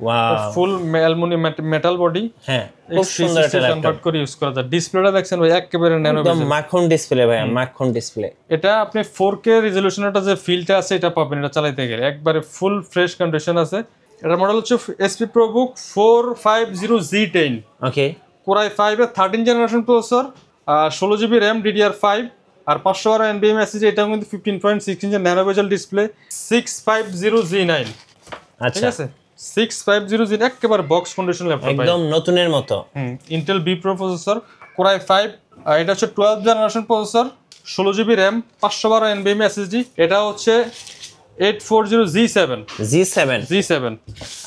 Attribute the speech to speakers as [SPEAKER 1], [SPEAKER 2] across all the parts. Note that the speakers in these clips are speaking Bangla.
[SPEAKER 1] ওয়াও
[SPEAKER 2] ফুল অ্যালুমিনিয়াম মেটাল বডি
[SPEAKER 1] হ্যাঁ খুব সুন্দর একটা ল্যাপটপ
[SPEAKER 2] কনভার্ট করে ইউজ করা যায় ডিসপ্লেটা দেখছেন ভাই একেবারে ন্যানো
[SPEAKER 1] একদম মাখন ডিসপ্লে ভাই মাখন ডিসপ্লে
[SPEAKER 2] এটা আপনি 4K রেজোলিউশনটা যে ফিলটা আছে এটা পাবেন এটা চালাতে গেলে একবারে ফুল ফ্রেশ কন্ডিশন আছে এটার মডেল হচ্ছে SP ProBook 450G10
[SPEAKER 1] ওকে
[SPEAKER 2] Core i5 এর 13 generation processor 16GB RAM DDR5 আর 512 NVMe SSD এটা কিন্তু 15.6 ইঞ্চি ন্যানো বেজেল ডিসপ্লে 650G9
[SPEAKER 1] আচ্ছা
[SPEAKER 2] ঠিক আছে 650G একেবারে বক্স কন্ডিশন ল্যাপটপ
[SPEAKER 1] একদম নতুনের মতো
[SPEAKER 2] Intel B Pro processor Core i5 এটা হচ্ছে 12 generation processor 16GB RAM 512 NVMe SSD এটা হচ্ছে 840G7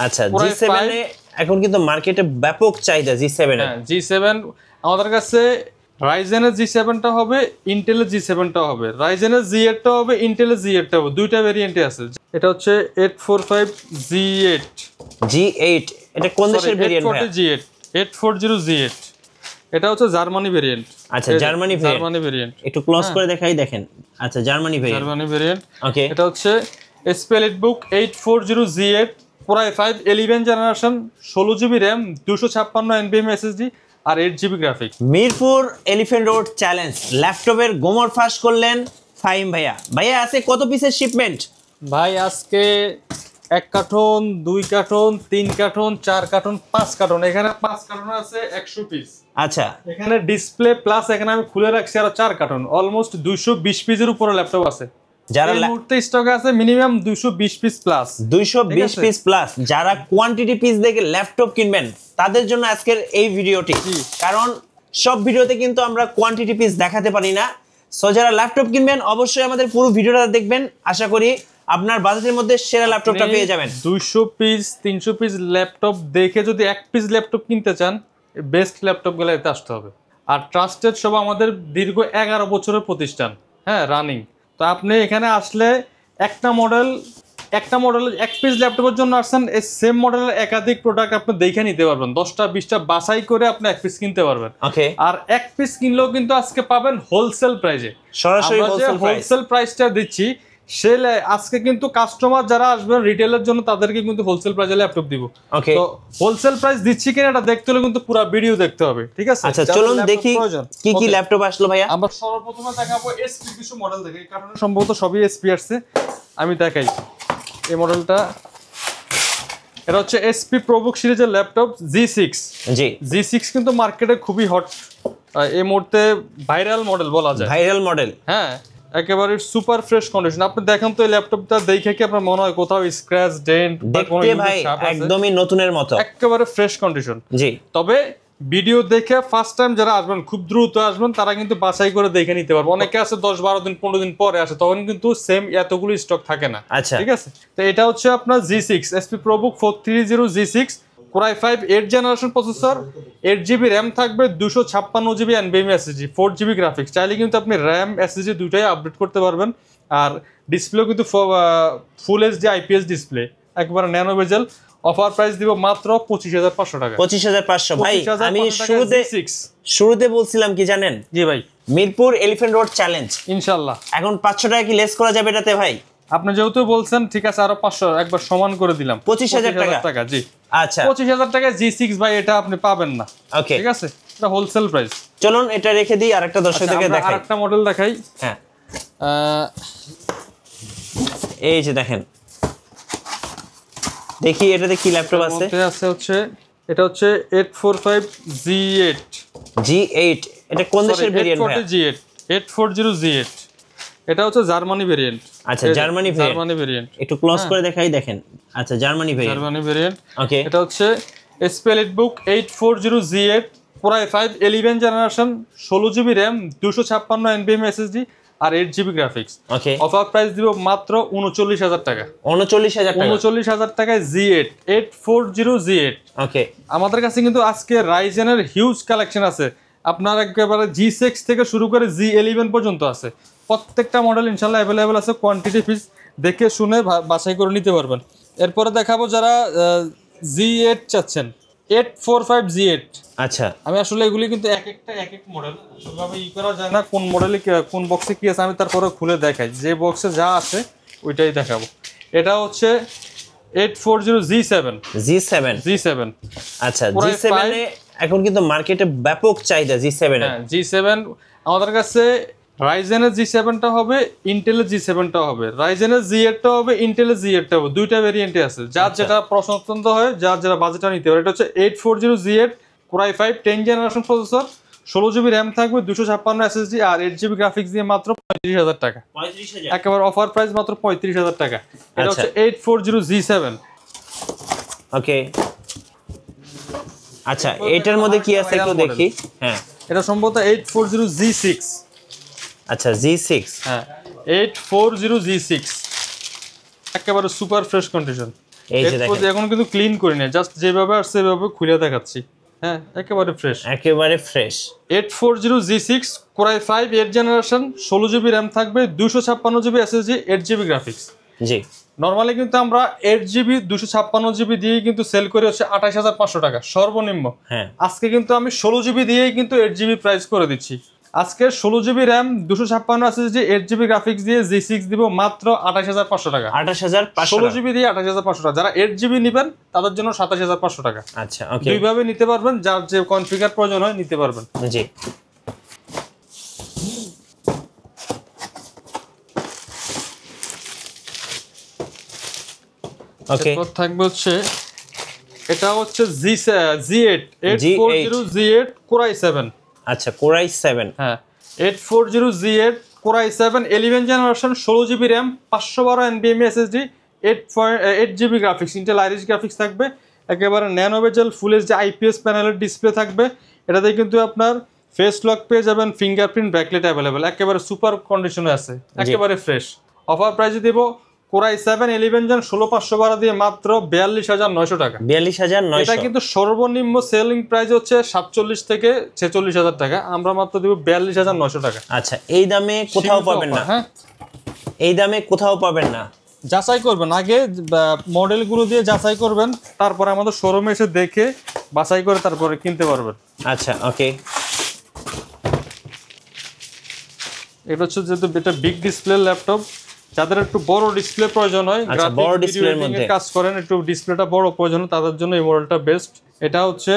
[SPEAKER 1] আচ্ছা G7 এ এখন কিন্তু মার্কেটে ব্যাপক চাহিদা G7 এর
[SPEAKER 2] হ্যাঁ G7 আমাদের কাছে Ryzen এর G7 টা হবে Intel এর G7 টা হবে Ryzen এর Z8 টা হবে Intel এর Z8 টা হবে দুইটা ভেরিয়েন্টে আছে এটা হচ্ছে 845G8
[SPEAKER 1] এটা কোন দেশের ভেরিয়েন্ট ভাই
[SPEAKER 2] 840G8 এটা হচ্ছে জার্মানি ভেরিয়েন্ট
[SPEAKER 1] আচ্ছা জার্মানি
[SPEAKER 2] ভেরিয়েন্ট
[SPEAKER 1] একটু ক্লোজ করে দেখাই দেখেন আচ্ছা জার্মানি ভেরিয়েন্ট ওকে
[SPEAKER 2] এটা হচ্ছে SP EliteBook 840G8 Core i5 11 generation 16GB RAM 256 NVMe SSD আর 8GB graphics
[SPEAKER 1] Mirpur elephant road challenge ল্যাপটপের গোমর ফাঁস করলেন ফাহিম ভাইয়া আছে কত পিসের শিপমেন্ট
[SPEAKER 2] ভাই আজকে 1 carton 2 carton 3 carton 4 carton 5 carton এখানে 5 কার্টন আছে 100 পিস
[SPEAKER 1] আচ্ছা
[SPEAKER 2] এখানে ডিসপ্লে প্লাস এখানে আমি খুলে রাখছি আর 4 কার্টন অলমোস্ট 220 পিসের উপরে ল্যাপটপ আছে যারা এই মুহূর্তে স্টকে আছে minimum 220 piece plus
[SPEAKER 1] 220 piece plus যারা কোয়ান্টিটি পিস দেখে ল্যাপটপ কিনবেন তাদের জন্য আজকের এই ভিডিওটি কারণ সব ভিডিওতে কিন্তু আমরা কোয়ান্টিটি পিস দেখাতে পারি না সো যারা ল্যাপটপ কিনবেন অবশ্যই আমাদের পুরো ভিডিওটা দেখবেন আশা করি আপনার বাজেটের মধ্যে সেরা ল্যাপটপটা পেয়ে যাবেন 200
[SPEAKER 2] পিস 300 পিস ল্যাপটপ দেখে যদি এক পিস ল্যাপটপ কিনতে চান বেস্ট ল্যাপটপ গুলো এতে আসতে হবে আর ট্রাস্টেড সব আমাদের দীর্ঘ 11 বছরের প্রতিষ্ঠান হ্যাঁ রানিং তো আপনি এখানে আসলে একটা মডেল এক পিস ল্যাপটপের জন্য আসছেন এই সেম মডেলের একাধিক প্রোডাক্ট আপনি দেখে নিতে পারবেন 10টা 20টা বাছাই করে আপনি এক পিস কিনতে পারবেন
[SPEAKER 1] ওকে
[SPEAKER 2] আর এক পিস কিনলেও কিন্তু আজকে পাবেন হোলসেল প্রাইসে
[SPEAKER 1] সরাসরি
[SPEAKER 2] হোলসেল প্রাইসটা দিচ্ছি সেলে আজকে কিন্তু কাস্টমার যারা আসবেন রিটেলের জন্য তাদেরকে কিন্তু হোলসেল প্রাইসে ল্যাপটপ দিব
[SPEAKER 1] ওকে
[SPEAKER 2] তো হোলসেল প্রাইস দিচ্ছি কিনা এটা দেখতে হলে কিন্তু পুরো ভিডিও দেখতে হবে ঠিক আছে
[SPEAKER 1] আচ্ছা চলুন দেখি কি কি ল্যাপটপ আসলো ভাইয়া
[SPEAKER 2] আমরা সর্বপ্রথমে দেখাবো SP কিছু মডেল দেখি কারণ সম্ভবত সবই SP আসছে আমি দেখাই এই মডেলটা এটা হচ্ছে SP ProBook সিরিজের ল্যাপটপ G6 কিন্তু মার্কেটে খুবই হট এই মুহূর্তে ভাইরাল মডেল বলা যায় হ্যাঁ একেবারে সুপার ফ্রেশ কন্ডিশন আপনি দেখেন তো এই ল্যাপটপটা দেখে কি আপনার মনে হয় কোথাও স্ক্র্যাচ ডেন্ট বা কোনো
[SPEAKER 1] ভাই একদমই নতুনের মতো
[SPEAKER 2] একেবারে ফ্রেশ কন্ডিশন
[SPEAKER 1] জি
[SPEAKER 2] তবে ভিডিও দেখে ফার্স্ট টাইম যারা আসবেন খুব দ্রুত আসবেন তারা কিন্তু বাছাই করে দেখে নিতে পারবে অনেকে আছে 10-12 দিন 15 দিন পরে আসে তখন কিন্তু সেম এতগুলো স্টক থাকে না
[SPEAKER 1] আচ্ছা
[SPEAKER 2] ঠিক আছে তো এটা হচ্ছে আপনার G6 SP ProBook 430G6 Core i5 8 generation processor 8GB RAM থাকবে 256GB NVMe SSD 4GB graphics চাইলে কিন্তু আপনি RAM SSD দুটোই আপডেট করতে পারবেন আর ডিসপ্লে কিন্তু ফুল HD IPS ডিসপ্লে একবার ন্যানো বেজেল অফার প্রাইস দিব মাত্র 25500 টাকা
[SPEAKER 1] 25500 ভাই আমি শুরুতে বলছিলাম কি জানেন
[SPEAKER 2] জি ভাই
[SPEAKER 1] মিরপুর এলিফ্যান্ট রোড চ্যালেঞ্জ
[SPEAKER 2] ইনশাআল্লাহ
[SPEAKER 1] এখন 500 টাকা কি লেস করা যাবে এটাতে ভাই
[SPEAKER 2] আপনি যেহেতু বলছেন ঠিক আছে আরো 500 একবার সমান করে দিলাম
[SPEAKER 1] 25000
[SPEAKER 2] টাকা জি
[SPEAKER 1] আচ্ছা
[SPEAKER 2] 25000 টাকা G6 ভাই এটা আপনি পাবেন না
[SPEAKER 1] ওকে
[SPEAKER 2] ঠিক আছে এটা হোলসেল প্রাইস
[SPEAKER 1] চলুন এটা রেখে দিই আরেকটা দর্শকদেরকে দেখাই
[SPEAKER 2] আরেকটা মডেল দেখাই
[SPEAKER 1] হ্যাঁ এই যে দেখেন দেখি এটাতে কি ল্যাপটপ আছে
[SPEAKER 2] এটা হচ্ছে 845G8
[SPEAKER 1] এটা কোন দেশের ভেরিয়েন্ট ভাই
[SPEAKER 2] 840G8 এটা হচ্ছে জার্মানি ভেরিয়েন্ট
[SPEAKER 1] আচ্ছা জার্মানি ভেরিয়েন্ট একটু ক্লোজ করে দেখাই দেখেন আচ্ছা জার্মানি
[SPEAKER 2] ভেরিয়েন্ট
[SPEAKER 1] ওকে
[SPEAKER 2] এটা হচ্ছে SP EliteBook 840G8 Core i5 11 generation 16GB RAM 256 NVMe SSD আর 8GB গ্রাফিক্স
[SPEAKER 1] ওকে
[SPEAKER 2] অফার প্রাইস দিব মাত্র 39000 টাকা
[SPEAKER 1] 39000
[SPEAKER 2] টাকায় G8 840G8
[SPEAKER 1] ওকে
[SPEAKER 2] আমাদের কাছে কিন্তু আজকে Ryzen এর হিউজ কালেকশন আছে আপনার একেবারে G6 থেকে শুরু করে G11 পর্যন্ত আছে প্রত্যেকটা মডেল ইনশাআল্লাহ अवेलेबल আছে কোয়ান্টিটি পিস দেখে শুনে বাছাই করে নিতে পারবেন এরপরে দেখাবো যারা G8 চাচ্ছেন 845G8
[SPEAKER 1] আচ্ছা
[SPEAKER 2] আমি আসলে এগুলি কিন্তু এক এক মডেল সেভাবে করা যায় না কোন মডেলে কোন বক্সে কি আছে আমি তারপরে খুলে দেখাই যে বক্সে যা আছে ওইটাই দেখাবো এটা হচ্ছে 840 G7
[SPEAKER 1] আচ্ছা G7 এ এখন কিন্তু মার্কেটে ব্যাপক চাহিদা G7 এর।
[SPEAKER 2] হ্যাঁ G7 আমাদের কাছে রাইজেনের G7 টা হবে, ইন্টেলের G7 টা হবে, রাইজেনের Z8 টা হবে, ইন্টেলের Z8 টা হবে, দুইটা ভেরিয়েন্টে আছে। যার যেটা পছন্দ হয়, যার যেটা বাজেটটা নিতে পারে। এটা হচ্ছে 840 Z8 Core i5 10 generation processor, 16GB RAM থাকবে, 256 SSD আর 8GB গ্রাফিক্স দিয়ে মাত্র 35,000 টাকা।
[SPEAKER 1] 35,000
[SPEAKER 2] একেবারে অফার প্রাইস মাত্র 35,000 টাকা। এটা হচ্ছে 840 G7।
[SPEAKER 1] ওকে আচ্ছা এটার মধ্যে কি আছে একটু দেখি। হ্যাঁ
[SPEAKER 2] এটা সম্ভবত 840 G6।
[SPEAKER 1] আচ্ছা G6,
[SPEAKER 2] হ্যাঁ 840 G6 একেবারে সুপার ফ্রেশ কন্ডিশন।
[SPEAKER 1] এই যে দেখেন
[SPEAKER 2] এখন কিন্তু ক্লিন করি না, জাস্ট যেভাবে আর সেভাবে খুলে দেখাচ্ছি। হ্যাঁ একেবারে fresh. 840 G6 Core i5 8 generation, 16GB RAM থাকবে, 256GB SSD, 8GB গ্রাফিক্স।
[SPEAKER 1] জি
[SPEAKER 2] নরমালি কিন্তু আমরা 8GB 256GB দিয়ে কিন্তু সেল করে হচ্ছে 28,500 টাকা সর্বনিম্ন।
[SPEAKER 1] হ্যাঁ
[SPEAKER 2] আজকে কিন্তু আমি 16GB দিয়েই কিন্তু 8GB প্রাইস করে দিচ্ছি। আজকে 16GB RAM 256 SSD 8GB graphics দিয়ে G6 দিব মাত্র 28,500 টাকা।
[SPEAKER 1] 28,500
[SPEAKER 2] 16GB দিয়ে 28,500 টাকা। যারা 8GB নেবেন তাদের জন্য 27,500 টাকা।
[SPEAKER 1] আচ্ছা ওকে
[SPEAKER 2] দুইভাবে নিতে পারবেন, যার যে কনফিগার প্রয়োজন হয় নিতে পারবেন।
[SPEAKER 1] জি ওকে
[SPEAKER 2] এরপর থাকবে হচ্ছে এটা হচ্ছে Z8 840 Z8 Core i7।
[SPEAKER 1] আচ্ছা Core i7,
[SPEAKER 2] হ্যাঁ 840 Z8 Core i7 11 generation, 16GB RAM, 512 NVMe SSD, 8GB graphics, Intel iris graphics থাকবে, একেবারে ন্যানো বেজেল ফুল এইচডি IPS প্যানেলের ডিসপ্লে থাকবে। এটাতে কিন্তু আপনার ফেস লক পেয়ে যাবেন, ফিঙ্গারপ্রিন্ট ব্যাকলাইট অ্যাভেলেবেল, একেবারে সুপার কন্ডিশনে আছে, একেবারে ফ্রেশ। অফার প্রাইসে দেব Core i7 11 জন 16512 দিয়ে মাত্র 42,900 টাকা।
[SPEAKER 1] 42,900।
[SPEAKER 2] এটা কিন্তু সর্বনিম্ন সেলিং প্রাইস হচ্ছে 47 থেকে 46,000 টাকা, আমরা মাত্র দেব 42,900 টাকা।
[SPEAKER 1] আচ্ছা এই দামে কোথাও পাবেন না।
[SPEAKER 2] হ্যাঁ
[SPEAKER 1] এই দামে কোথাও পাবেন না।
[SPEAKER 2] যাচাই করবেন, আগে মডেলগুলো দিয়ে যাচাই করবেন, তারপরে আমাদের শোরুমে এসে দেখে বাছাই করে তারপরে কিনতে পারবেন।
[SPEAKER 1] আচ্ছা ওকে
[SPEAKER 2] এটা হচ্ছে যেহেতু এটা বিগ ডিসপ্লে ল্যাপটপ, যাদের একটু বড় ডিসপ্লে প্রয়োজন হয়,
[SPEAKER 1] আচ্ছা বড় ডিসপ্লের মধ্যে
[SPEAKER 2] কাজ করেন, একটু ডিসপ্লেটা বড় প্রয়োজন, তাদের জন্য এই মডেলটা বেস্ট। এটা হচ্ছে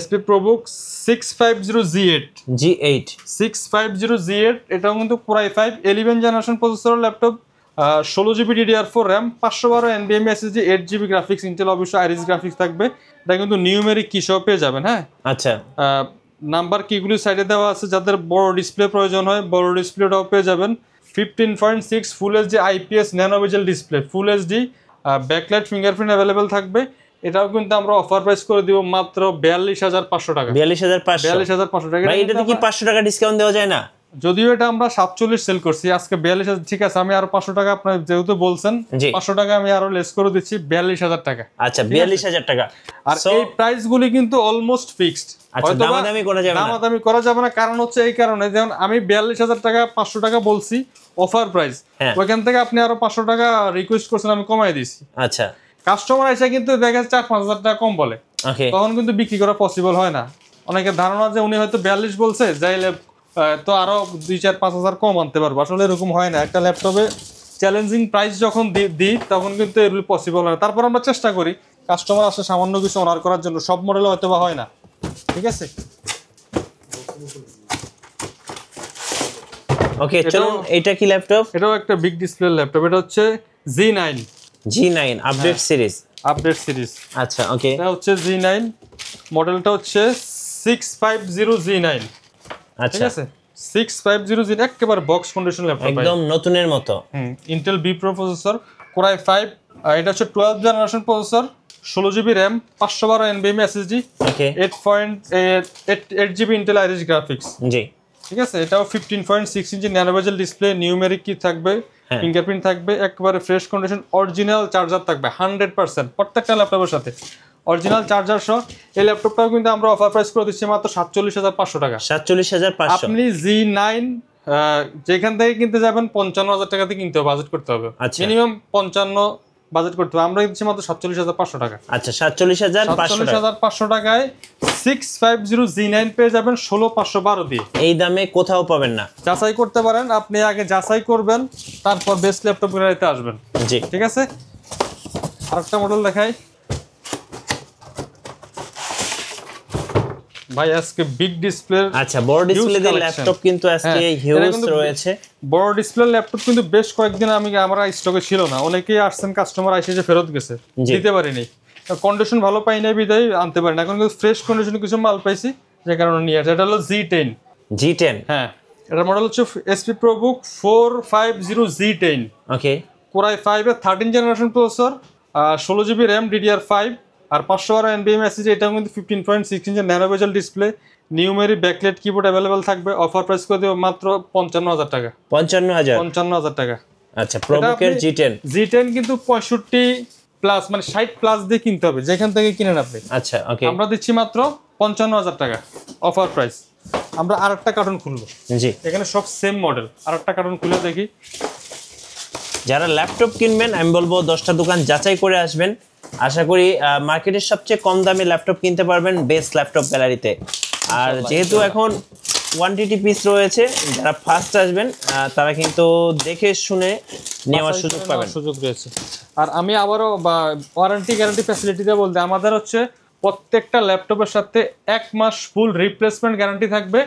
[SPEAKER 2] SP ProBook 650
[SPEAKER 1] G8
[SPEAKER 2] 650 Z8। এটাও কিন্তু Core i5 11 generation processor laptop, 16GB DDR4 RAM, 512 NVMe SSD, 8GB graphics, Intel অবশ্য আইরিস গ্রাফিক্স থাকবে। এটা কিন্তু নিউমেরিক কি সহ পেয়ে যাবেন। হ্যাঁ
[SPEAKER 1] আচ্ছা
[SPEAKER 2] নাম্বার কিগুলি সাইডে দেওয়া আছে, যাদের বড় ডিসপ্লে প্রয়োজন হয় বড় ডিসপ্লেটাও পেয়ে যাবেন। 15.6 full HD IPS nano bezel display, full HD backlight fingerprint available থাকবে। এটাও কিন্তু আমরা অফার প্রাইস করে দিব মাত্র 42,500 টাকা।
[SPEAKER 1] 42,500
[SPEAKER 2] টাকা।
[SPEAKER 1] ভাই এটাতে কি 500 টাকা ডিসকাউন্ট দেওয়া যায় না?
[SPEAKER 2] যদিও এটা আমরা 47 সেল করছি, আজকে 42,000। ঠিক আছে আমি আরো 500 টাকা, আপনার যেহেতু বলছেন 500 টাকা আমি আরো লেস করে দিচ্ছি, 42,000 টাকা।
[SPEAKER 1] আচ্ছা 42,000 টাকা।
[SPEAKER 2] আর এই প্রাইস গুলি কিন্তু অলমোস্ট ফিক্সড,
[SPEAKER 1] আচ্ছা দামাদামি করা যাবে না।
[SPEAKER 2] দামাদামি করা যাবে না, কারণ হচ্ছে এই কারণে, যেমন আমি 42,000 টাকা 500 টাকা বলছি অফার প্রাইস, ওইখান থেকে আপনি আরো 500 টাকা রিকোয়েস্ট করছেন, আমি কমাই দিছি।
[SPEAKER 1] আচ্ছা
[SPEAKER 2] কাস্টমার এসে কিন্তু দেখা যাচ্ছে 4-5,000 টাকা কম বলে, তখন কিন্তু বিক্রি করা পসিবল হয় না। অনেকের ধারণা যে উনি হয়তো 42 বলছে, যাইলে তো আরো 2-4-5,000 কম আনতে পারবো, আসলে এরকম হয় না। একটা ল্যাপটপে চ্যালেঞ্জিং প্রাইস যখন দিই তখন কিন্তু এগুলো পসিবল হয় না। তারপর আমরা চেষ্টা করি কাস্টমার আসে সামান্য কিছু অনার করার জন্য, সব মডেলে হয়তো বা হয় না। ঠিক আছে
[SPEAKER 1] ওকে চলুন, এটা কি ল্যাপটপ?
[SPEAKER 2] এটাও একটা বিগ ডিসপ্লে ল্যাপটপ, এটা হচ্ছে G9
[SPEAKER 1] আপডেট সিরিজ।
[SPEAKER 2] আচ্ছা ওকে, এটা হচ্ছে G9 মডেলটা হচ্ছে 650 G9।
[SPEAKER 1] আচ্ছা
[SPEAKER 2] ঠিক আছে 650 G9 একেবারে বক্স কন্ডিশন ল্যাপটপ,
[SPEAKER 1] একদম নতুনের মতো।
[SPEAKER 2] Intel B Pro processor, Core i5, এটা হচ্ছে 12 generation processor, 16GB RAM, 512 NVMe SSD,
[SPEAKER 1] ওকে
[SPEAKER 2] 8GB ইন্টেল আইরিস গ্রাফিক্স।
[SPEAKER 1] জি
[SPEAKER 2] ঠিক আছে এটাও 15.6 ইঞ্চি ন্যানো বেজেল ডিসপ্লে, নিউমেরিক কি থাকবে, ফিঙ্গারপ্রিন্ট থাকবে, একেবারে ফ্রেশ কন্ডিশন, অরিজিনাল চার্জার থাকবে 100%, প্রত্যেকটা ল্যাপটপের সাথে অরিজিনাল চার্জার সহ। এই ল্যাপটপটাও কিন্তু আমরা অফার প্রাইস করে দিচ্ছি মাত্র 47,500 টাকা।
[SPEAKER 1] 47,500।
[SPEAKER 2] আপনি G9 যেখান থেকে কিনতে যাবেন 55,000 টাকা দিয়ে কিনতে হবে, বাজেট করতে হবে, মিনিমাম 55 বাজেট করতে হবে। আমরা দিচ্ছি মাত্র 47,500 টাকা।
[SPEAKER 1] আচ্ছা 47,500
[SPEAKER 2] টাকায় 650 G9 পেয়ে যাবেন 16,512 দিয়ে।
[SPEAKER 1] এই দামে কোথাও পাবেন না,
[SPEAKER 2] যাচাই করতে পারেন, আপনি আগে যাচাই করবেন, তারপর বেস্ট ল্যাপটপ কিনতে আসবেন।
[SPEAKER 1] জি
[SPEAKER 2] ঠিক আছে আরেকটা মডেল দেখাই ভাই, আজকে বিগ ডিসপ্লে।
[SPEAKER 1] আচ্ছা, বড় ডিসপ্লে দিয়ে ল্যাপটপ কিন্তু আজকে হিউজ রয়েছে।
[SPEAKER 2] বড় ডিসপ্লে ল্যাপটপ কিন্তু বেশ কয়েকদিন আমরা স্টকে ছিল না, অনেকেই আসছেন কাস্টমার এসে যে ফেরত গেছে, দিতে পারিনি, কন্ডিশন ভালো পাই নাই বিদায় আনতে পারি না। এখন কিন্তু ফ্রেশ কন্ডিশনে কিছু মাল পাইছি, যে কারণে নিয়ে আসে। এটা হলো G10। হ্যাঁ, এটার মডেল হচ্ছে SP ProBook 450 G10।
[SPEAKER 1] ওকে,
[SPEAKER 2] Core i5 এর 13 generation processor, 16GB RAM DDR5 আর 512 NVMe SSD। এটাও কিন্তু 15.6 ইঞ্চের nano bezel display, numeric backlight keyboard available থাকবে। অফার প্রাইস করে দেব মাত্র 55,000 টাকা। 55,000 টাকা।
[SPEAKER 1] আচ্ছা, প্রোবুকের
[SPEAKER 2] G10 কিন্তু 65 প্লাস মানে 60 প্লাস দিয়ে কিনতে হবে, যেখান থেকে কিনেন আপনি।
[SPEAKER 1] আচ্ছা, ওকে,
[SPEAKER 2] আমরা দিচ্ছি মাত্র 55,000 টাকা অফার প্রাইস। আমরা আরেকটা কার্টন খুলবো,
[SPEAKER 1] জি,
[SPEAKER 2] এখানে সব সেম মডেল। আরেকটা কার্টন খুলে দেখি।
[SPEAKER 1] যারা ল্যাপটপ কিনবেন আমি বলবো 10টা দোকান যাচাই করে আসবেন। আশা করি মার্কেটের সবচেয়ে কম দামে ল্যাপটপ কিনতে পারবেন বেস্ট ল্যাপটপ গ্যালারিতে। আর যেহেতু এখন কোয়ান্টিটি পিস রয়েছে, যারা ফার্স্ট আসবেন তারা কিন্তু দেখে শুনে নেওয়ার সুযোগ
[SPEAKER 2] রয়েছে। আর আমি আবারও ওয়ারেন্টি গ্যারান্টি ফ্যাসিলিটিতে বলতে, আমাদের হচ্ছে প্রত্যেকটা ল্যাপটপের সাথে 1 মাস ফুল রিপ্লেসমেন্ট গ্যারান্টি থাকবে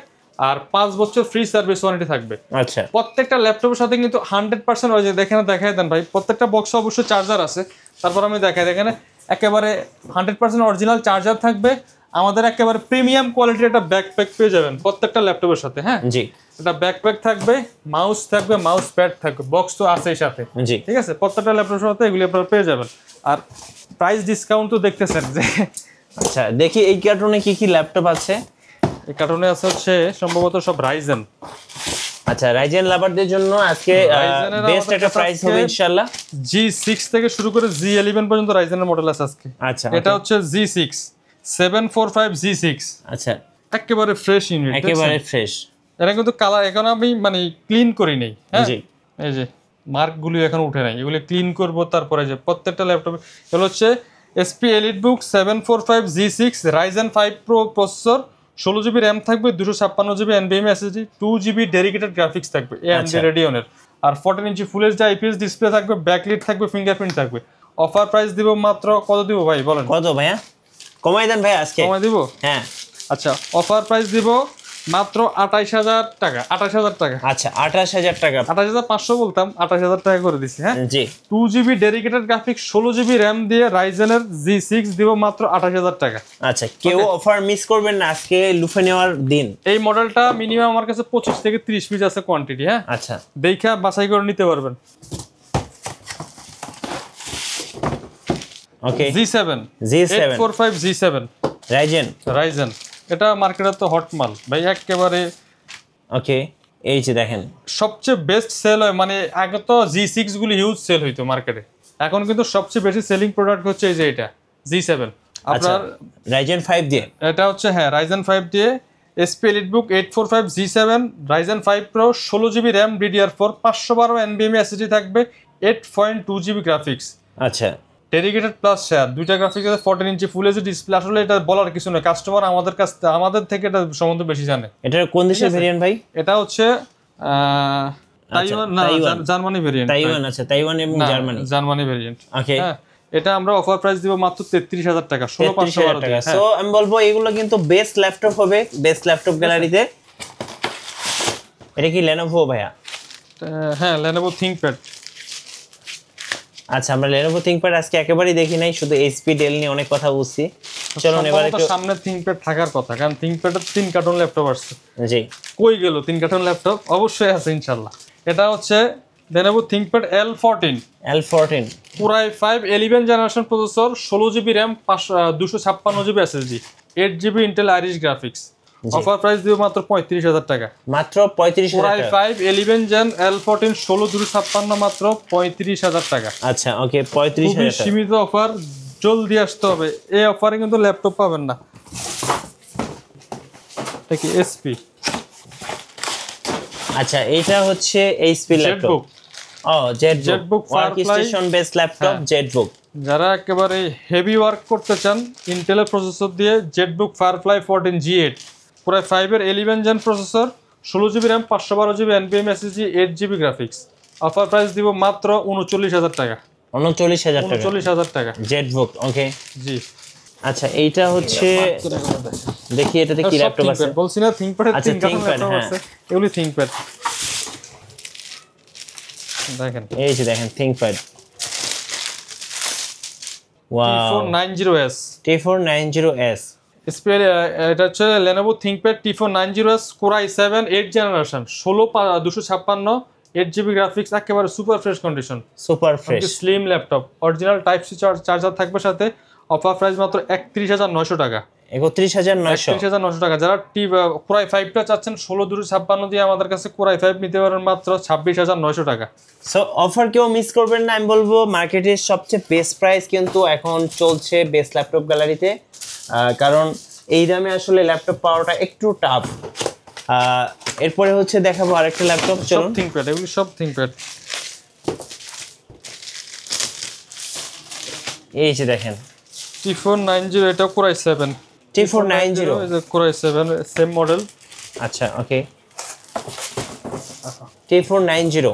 [SPEAKER 2] আর 5 বছর ফ্রি সার্ভিস ওয়ারেন্টি থাকবে।
[SPEAKER 1] আচ্ছা,
[SPEAKER 2] প্রত্যেকটা ল্যাপটপের সাথে কিন্তু 100% হয়ে যায়। দেখেন, দেখাই দেন ভাই, প্রত্যেকটা বক্সে অবশ্যই চার্জার আছে। তারপর আমি দেখাই, এখানে একেবারে 100% অরিজিনাল চার্জার থাকবে। আমাদের একেবারে প্রিমিয়াম কোয়ালিটির একটা ব্যাকপ্যাক পেয়ে যাবেন প্রত্যেকটা ল্যাপটপের সাথে। হ্যাঁ
[SPEAKER 1] জি,
[SPEAKER 2] এটা ব্যাকপ্যাক থাকবে, মাউস থাকবে, মাউস প্যাড থাকবে, বক্স তো আছেই সাথে।
[SPEAKER 1] জি,
[SPEAKER 2] ঠিক আছে, প্রত্যেকটা ল্যাপটপের সাথে এগুলি আপনারা পেয়ে যাবেন। আর প্রাইস ডিসকাউন্ট তো দেখতেছেন যে।
[SPEAKER 1] আচ্ছা, দেখি এই কার্টুনে কি কি ল্যাপটপ আছে।
[SPEAKER 2] এই কার্টুনে আছে হচ্ছে সম্ভবত সব রাইজেন।
[SPEAKER 1] আচ্ছা, রাইজেন লাভারদের জন্য আজকে বেস্ট একটা প্রাইস হবে ইনশাআল্লাহ।
[SPEAKER 2] G6 থেকে শুরু করে G11 পর্যন্ত রাইজেনের মডেল আছে আজকে।
[SPEAKER 1] আচ্ছা,
[SPEAKER 2] এটা হচ্ছে G6 745 G6।
[SPEAKER 1] আচ্ছা,
[SPEAKER 2] একেবারে ফ্রেশ ইউনিট,
[SPEAKER 1] একেবারে ফ্রেশ।
[SPEAKER 2] এটা কিন্তু কালার এখন আমি মানে ক্লিন করি নাই। হ্যাঁ,
[SPEAKER 1] জি,
[SPEAKER 2] এই যে মার্কগুলো এখন উঠে নাই, এগুলো ক্লিন করব। তারপরে যে প্রত্যেকটা ল্যাপটপে এগুলো হচ্ছে SP EliteBook 745 G6 Ryzen 5 Pro processor, 16GB RAM থাকবে, 256GB NVMe SSD, 2GB dedicated graphics থাকবে AMD Radeon-এর, আর 14 inch full HD IPS display থাকবে, ব্যাকলাইট থাকবে, ফিঙ্গারপ্রিন্ট থাকবে। অফার প্রাইস দিব মাত্র কত দিব ভাই বলেন?
[SPEAKER 1] কত ভাইয়া? কমাই দেন ভাই আজকে।
[SPEAKER 2] কমাই দিব?
[SPEAKER 1] হ্যাঁ,
[SPEAKER 2] আচ্ছা, অফার প্রাইস দিব মাত্র 28,000 টাকা। 28,000 টাকা।
[SPEAKER 1] আচ্ছা, 28,000 টাকা।
[SPEAKER 2] 28,500 বলতাম, 28,000 টাকা করে দিছি। হ্যাঁ
[SPEAKER 1] জি,
[SPEAKER 2] 2GB dedicated graphics, 16GB RAM দিয়ে রাইজেনের G6 দিব মাত্র 28,000 টাকা।
[SPEAKER 1] আচ্ছা, কেউ অফার মিস করবেন না, আজকে লুফে নেওয়ার দিন।
[SPEAKER 2] এই মডেলটা মিনিমাম আমার কাছে 25 থেকে 30 পিস আছে কোয়ান্টিটি। হ্যাঁ,
[SPEAKER 1] আচ্ছা,
[SPEAKER 2] দেখা বাছাই করে নিতে পারবেন।
[SPEAKER 1] ওকে,
[SPEAKER 2] G7 845 G7 রাইজেন। এটা মার্কেটে তো হট মাল ভাই একেবারে।
[SPEAKER 1] ওকে, এই যে দেখেন
[SPEAKER 2] সবচেয়ে বেস্ট সেল হয়, মানে আগে তো G6 গুলি হিউজ সেল হইতো মার্কেটে, এখন কিন্তু সবচেয়ে বেশি সেলিং প্রোডাক্ট হচ্ছে এই যে এটা G7 আপনার
[SPEAKER 1] রাইজেন 5 দিয়ে।
[SPEAKER 2] এটা হচ্ছে হ্যাঁ রাইজেন 5 দিয়ে SP EliteBook 845 G7 Ryzen 5 Pro 16GB RAM DDR4 512 NVMe SSD থাকবে, 8.2GB গ্রাফিক্স।
[SPEAKER 1] আচ্ছা,
[SPEAKER 2] ডেডিকেটেড প্লাস শেয়ার, দুইটা গ্রাফিক্স আছে, 14 ইঞ্চি ফুল এইচডি ডিসপ্লে। আসলে এটা বলার কিছু নয়, কাস্টমার আমাদের থেকে এটা সম্বন্ধে বেশি জানে।
[SPEAKER 1] এটার কোন দেশের ভেরিয়েন্ট ভাই?
[SPEAKER 2] এটা হচ্ছে তাইওয়ান না জার্মানি ভেরিয়েন্ট।
[SPEAKER 1] তাইওয়ান, আচ্ছা, তাইওয়ান এবং
[SPEAKER 2] জার্মানি ভেরিয়েন্ট।
[SPEAKER 1] ওকে,
[SPEAKER 2] হ্যাঁ, এটা আমরা অফার প্রাইস দিব মাত্র 33,000 টাকা। 16,512
[SPEAKER 1] টাকা। সো আমি বলবো এগুলো কিন্তু বেস্ট ল্যাপটপ হবে বেস্ট ল্যাপটপ গ্যালারিতে। এটা কি Lenovo ভাইয়া?
[SPEAKER 2] হ্যাঁ, Lenovo ThinkPad।
[SPEAKER 1] আচ্ছা, আমরা Lenovo ThinkPad আজকে একেবারেই দেখি নাই, শুধু HP Dell নিয়ে অনেক কথা বলছি। চলুন এবারে একটু
[SPEAKER 2] সামনে ThinkPad থাকার কথা, কারণ ThinkPad এর 3 কার্টন ল্যাপটপ আসছে।
[SPEAKER 1] জি,
[SPEAKER 2] কই গেল 3 কার্টন ল্যাপটপ? অবশ্যই আছে ইনশাআল্লাহ। এটা হচ্ছে Lenovo ThinkPad L14 Core i5 11 generation processor, 16GB RAM 256GB SSD, 8GB Intel Iris graphics. Offer price দিব মাত্র 35,000 টাকা।
[SPEAKER 1] মাত্র 35,000 টাকা।
[SPEAKER 2] Core i5 11 Gen L14 16/256 মাত্র 35,000 টাকা।
[SPEAKER 1] আচ্ছা, ওকে, 35,000 টাকা।
[SPEAKER 2] সীমিত অফার, জলদি আসতে হবে। এই অফারে কিন্তু ল্যাপটপ পাবেন না। এটা কি SP?
[SPEAKER 1] আচ্ছা, এটা হচ্ছে HP ল্যাপটপ। ও, ZBook workstation base laptop ZBook।
[SPEAKER 2] যারা একেবারে হেভি ওয়ার্ক করতে চান ইন্টেলের প্রসেসর দিয়ে, ZBook Firefly 14 G8 Core i5 এর 11 gen processor, 16GB RAM 512GB NVMe SSD, 8GB graphics. Offer price দিব মাত্র 39,000 টাকা।
[SPEAKER 1] 39,000 টাকা
[SPEAKER 2] 39,000 টাকা
[SPEAKER 1] জেটবুক ওকে
[SPEAKER 2] জি
[SPEAKER 1] আচ্ছা এইটা হচ্ছে দেখি এটাতে কি ল্যাপটপ আছে
[SPEAKER 2] বলছি না থিংকপ্যাড
[SPEAKER 1] আচ্ছা,
[SPEAKER 2] তিন কাঠামো
[SPEAKER 1] ThinkPad,
[SPEAKER 2] ল্যাপটপ
[SPEAKER 1] হ্যাঁ।
[SPEAKER 2] আছে এগুলি থিংকপ্যাড দেখেন
[SPEAKER 1] এই যে দেখেন ThinkPad ওয়াও
[SPEAKER 2] T490S
[SPEAKER 1] T490S
[SPEAKER 2] এটা হচ্ছে Lenovo ThinkPad T490S Core i7 8th generation 16256 8GB graphics একেবারে super fresh condition
[SPEAKER 1] super fresh
[SPEAKER 2] slim laptop original type C charger থাকবে সাথে অফার প্রাইস মাত্র 31,900 টাকা
[SPEAKER 1] 31,900
[SPEAKER 2] 31,900 টাকা যারা Core i5 টা চাচ্ছেন 16/256 দিয়ে আমাদের কাছে Core i5 নিতে পারেন মাত্র 26,900 টাকা
[SPEAKER 1] সো অফার কেউ মিস করবেন না আমি বলবো মার্কেটের সবচেয়ে বেস্ট প্রাইস কিন্তু এখন চলছে বেস্ট ল্যাপটপ গ্যালারিতে কারণ এই দামে আসলে ল্যাপটপ পাওয়াটা একটু টাফ এরপরে হচ্ছে দেখাবো আরেকটা ল্যাপটপ চলুন
[SPEAKER 2] ThinkPad এগুলি সব ThinkPad
[SPEAKER 1] এই যে দেখেন
[SPEAKER 2] T490 এটা Core i7
[SPEAKER 1] T490
[SPEAKER 2] এই যে Core i7 সেম মডেল
[SPEAKER 1] আচ্ছা ওকে T490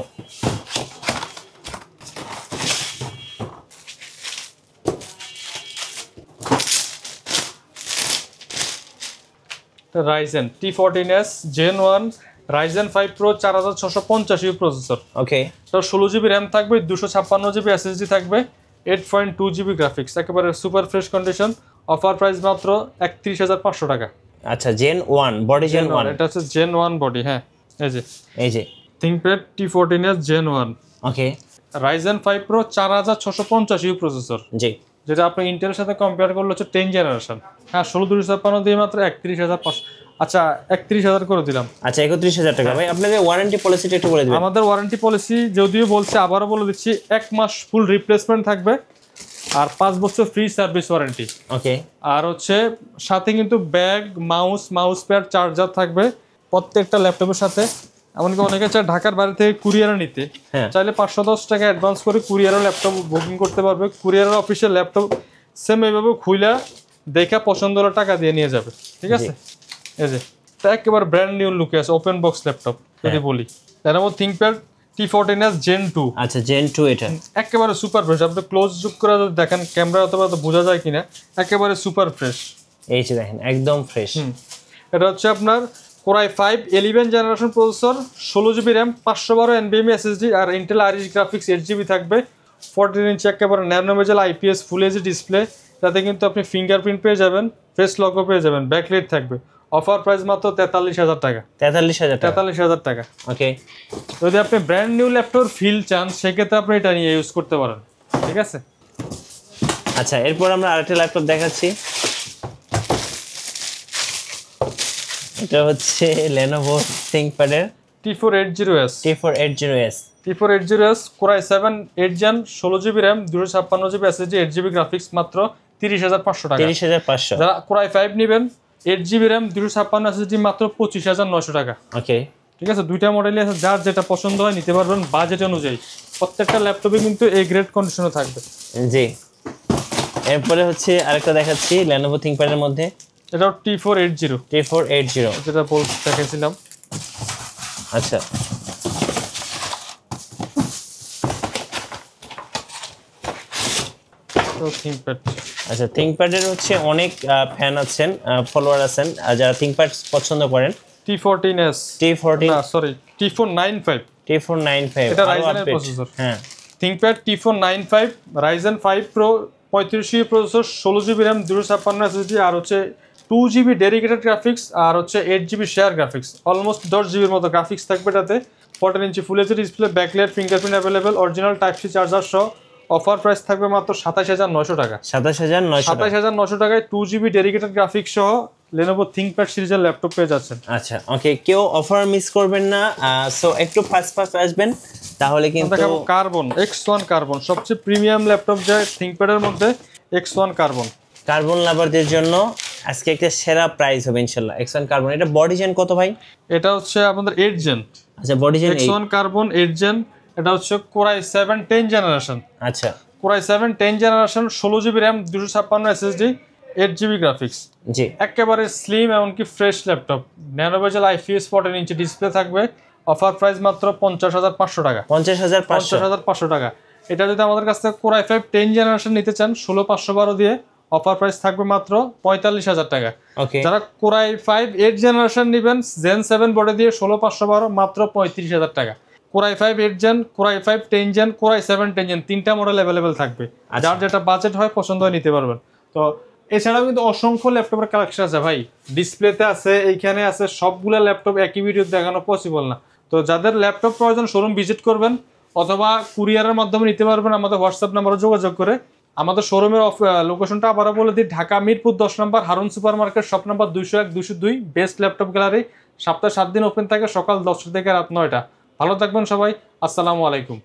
[SPEAKER 2] Ryzen T14S Gen 1 Ryzen 5 Pro 4650 processor
[SPEAKER 1] ওকে
[SPEAKER 2] তো 16GB RAM থাকবে 256GB SSD থাকবে 8.2GB গ্রাফিক্স একেবারে super fresh condition offer price মাত্র 31,500 টাকা
[SPEAKER 1] আচ্ছা Gen 1 বডি Gen 1
[SPEAKER 2] এটা হচ্ছে Gen 1 বডি হ্যাঁ এই যে
[SPEAKER 1] এই যে
[SPEAKER 2] ThinkPad T14S Gen 1
[SPEAKER 1] ওকে
[SPEAKER 2] Ryzen 5 Pro 4650 প্রসেসর
[SPEAKER 1] জি
[SPEAKER 2] যেটা আপনি ইন্টেলের সাথে কম্পেয়ার করলে হচ্ছে 10 জেনারেশন হ্যাঁ 16/256 দিয়ে মাত্র 31,500 আচ্ছা 31,000 করে দিলাম
[SPEAKER 1] আচ্ছা 31,000 টাকা ভাই আপনাদের ওয়ারেন্টি পলিসিটা একটু বলে দিবেন
[SPEAKER 2] আমাদের ওয়ারেন্টি পলিসি যদিও বলছে আবারও বলে দিচ্ছি 1 মাস ফুল রিপ্লেসমেন্ট থাকবে আর 5 বছর ফ্রি সার্ভিস ওয়ারেন্টি
[SPEAKER 1] ওকে
[SPEAKER 2] আর হচ্ছে সাথে কিন্তু ব্যাগ মাউস প্যাড চার্জার থাকবে প্রত্যেকটা ল্যাপটপের সাথে এমনকি অনেকে চায় ঢাকার বাইরে থেকে কুরিয়ারে নিতে চাইলে 510 টাকা অ্যাডভান্স করে কুরিয়ারের ল্যাপটপ বুকিং করতে পারবে কুরিয়ারের অফিসিয়াল ল্যাপটপ সেম এইভাবে খুইলা দেখা পছন্দ হলে টাকা দিয়ে নিয়ে যাবে ঠিক আছে এই যে এটা একেবারে ব্র্যান্ড নিউ লুকে আছে ওপেন বক্স ল্যাপটপ যদি বলি Lenovo ThinkPad T14S Gen 2
[SPEAKER 1] আচ্ছা Gen 2 এটা
[SPEAKER 2] একেবারে সুপার ফ্রেশ আপনি ক্লোজ জুম করে যদি দেখেন ক্যামেরা অথবা বোঝা যায় কিনা একেবারে সুপার ফ্রেশ
[SPEAKER 1] এই যে দেখেন একদম ফ্রেশ
[SPEAKER 2] এটা হচ্ছে আপনার Core i5 11 generation processor 16GB RAM 512 NVMe SSD আর Intel Iris গ্রাফিক্স 8GB থাকবে 14 ইঞ্চি একেবারে ন্যানো বেজেল IPS ফুল এইচডি ডিসপ্লে তাতে কিন্তু আপনি ফিঙ্গারপ্রিন্ট পেয়ে যাবেন ফেস লকও পেয়ে যাবেন ব্যাকলাইট থাকবে অফার প্রাইস মাত্র 43,000 টাকা 43,000 টাকা
[SPEAKER 1] ওকে
[SPEAKER 2] যদি আপনি ব্র্যান্ড নিউ ল্যাপটপ ফিল চান সেক্ষেত্রে আপনি এটা নিয়ে ইউজ করতে পারেন ঠিক আছে
[SPEAKER 1] আচ্ছা এরপর আমরা আরেকটা ল্যাপটপ দেখাচ্ছি এটা হচ্ছে Lenovo ThinkPad এর
[SPEAKER 2] T480S T480S Core i7 8 Gen 16GB RAM 256GB SSD 8GB graphics মাত্র 30,500 টাকা
[SPEAKER 1] 30,500
[SPEAKER 2] যারা Core i5 নেবেন 8GB RAM 256 SSD মাত্র 25,900 টাকা
[SPEAKER 1] ওকে
[SPEAKER 2] ঠিক আছে দুইটা মডেলই আছে যার যেটা পছন্দ হয় নিতে পারবেন বাজেট অনুযায়ী প্রত্যেকটা ল্যাপটপে কিন্তু এই গ্রেড কন্ডিশনে থাকবে
[SPEAKER 1] জি এরপরে হচ্ছে আরেকটা দেখাচ্ছি Lenovo ThinkPad এর মধ্যে
[SPEAKER 2] এটাও T480 যেটা দেখাইছিলাম
[SPEAKER 1] আচ্ছা
[SPEAKER 2] ThinkPad
[SPEAKER 1] আচ্ছা ThinkPad এর হচ্ছে অনেক ফ্যান আছেন ফলোয়ার আছেন যারা ThinkPad পছন্দ করেন
[SPEAKER 2] T14S না সরি T495 এটা Ryzen এর প্রসেসর
[SPEAKER 1] হ্যাঁ
[SPEAKER 2] ThinkPad T495 Ryzen 5 Pro 35GB processor 16GB RAM 256 SSD আর হচ্ছে 2GB ডেডিকেটেড গ্রাফিক্স আর হচ্ছে 8GB share graphics almost 10GB এর মতো গ্রাফিক্স থাকবে এটাতে 14 inch full HD display backlight fingerprint available original type C charger সহ অফার প্রাইস থাকবে মাত্র 27,900 টাকা 27,900 টাকায় 2GB ডেডিকেটেড গ্রাফিক্স সহ Lenovo ThinkPad সিরিজের ল্যাপটপ পেয়ে যাচ্ছেন
[SPEAKER 1] আচ্ছা ওকে কেউ অফার মিস করবেন না সো একটু ফাস্ট আসবেন তাহলে কিন্তু
[SPEAKER 2] দেখাবো কার্বন X1 কার্বন সবচেয়ে প্রিমিয়াম ল্যাপটপ যায় ThinkPad এর মধ্যে X1 কার্বন
[SPEAKER 1] লাভারদের জন্য আজকে একটা সেরা প্রাইস হবে ইনশাআল্লাহ X1 কার্বন এটা বডি জেন কত ভাই
[SPEAKER 2] এটা হচ্ছে আপনাদের 8 জেন
[SPEAKER 1] আচ্ছা body gen
[SPEAKER 2] X1 carbon 8 gen এটা হচ্ছে Core i7 10 জেনারেশন
[SPEAKER 1] আচ্ছা
[SPEAKER 2] Core i7 10 generation 16GB RAM 256 SSD 8GB graphics
[SPEAKER 1] জি
[SPEAKER 2] একেবারে স্লিম এমনকি fresh laptop nano bezel IPS 14 inch display থাকবে অফার প্রাইস মাত্র 50,500 টাকা
[SPEAKER 1] 50,500
[SPEAKER 2] টাকা এটা যদি আমাদের কাছ থেকে Core i5 10 জেনারেশন নিতে চান 16512 দিয়ে অফার প্রাইস থাকবে মাত্র 45000 টাকা।
[SPEAKER 1] ওকে,
[SPEAKER 2] যারা Core i5 8 জেনারেশন নেবেন Zen 7 বোর্ডে দিয়ে 16512 মাত্র 35000 টাকা। Core i5 8 gen, Core i5 10 gen, Core i7 10 gen তিনটা মডেল अवेलेबल থাকবে। যার যেটা বাজেট হয় পছন্দ হয় নিতে পারবেন। তো এছাড়াও কিন্তু অসংখ্য ল্যাপটপের কালেকশন আছে ভাই, ডিসপ্লেতে আছে, এইখানে আছে, সবগুলা ল্যাপটপ একই ভিডিও দেখানো পসিবল না। তো যাদের ল্যাপটপ প্রয়োজন শোরুম ভিজিট করবেন অথবা কুরিয়ারের মাধ্যমে নিতে পারবেন আমাদের হোয়াটসঅ্যাপ নাম্বারে যোগাযোগ করে। আমাদের শোরুমের লোকেশনটা আবারও বলে দিই, ঢাকা মিরপুর 10 নম্বর Harun super market, shop number 201 202, best laptop gallery. সপ্তাহে 7 দিন ওপেন থাকে, সকাল 10টা থেকে রাত 9টা। ভালো থাকবেন সবাই, আসসালামু আলাইকুম।